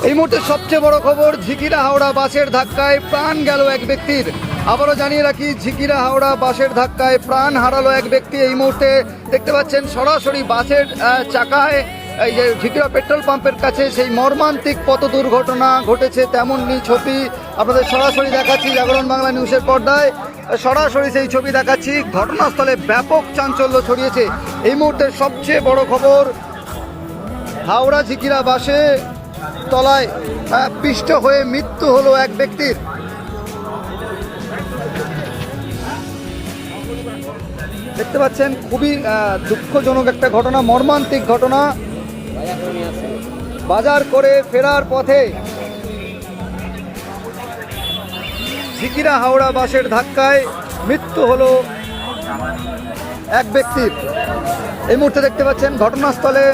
এই মুহূর্তে সবচেয়ে বড় খবর, ঝিকিরা হাওড়া বাসের ধাক্কায় প্রাণ গেল এক ব্যক্তির। আবারও জানিয়ে রাখি, ঝিকিরা হাওড়া বাসের ধাক্কায় প্রাণ হারালো এক ব্যক্তি। এই মুহূর্তে দেখতে পাচ্ছেন সরাসরি বাসের চাকায়, এই যে ঝিকিরা পেট্রোল পাম্পের কাছে সেই মর্মান্তিক পথ দুর্ঘটনা ঘটেছে, তেমনই ছবি আপনাদের সরাসরি দেখাচ্ছি জাগরণ বাংলা নিউজের পর্দায়। সরাসরি সেই ছবি দেখাচ্ছি। ঘটনাস্থলে ব্যাপক চাঞ্চল্য ছড়িয়েছে। এই মুহূর্তের সবচেয়ে বড় খবর, হাওড়া ঝিকিরা বাসে তলায় পিষ্ট হয়ে মৃত্যু হলো এক ব্যক্তির। দেখতে পাচ্ছেন খুবই দুঃখজনক একটা ঘটনা, মর্মান্তিক ঘটনা। বাজার করে ফেরার পথে ঝিকিরা হাওড়া বাসের ধাক্কায় মৃত্যু হলো এক ব্যক্তির। এই মুহূর্তে দেখতে পাচ্ছেন ঘটনাস্থলে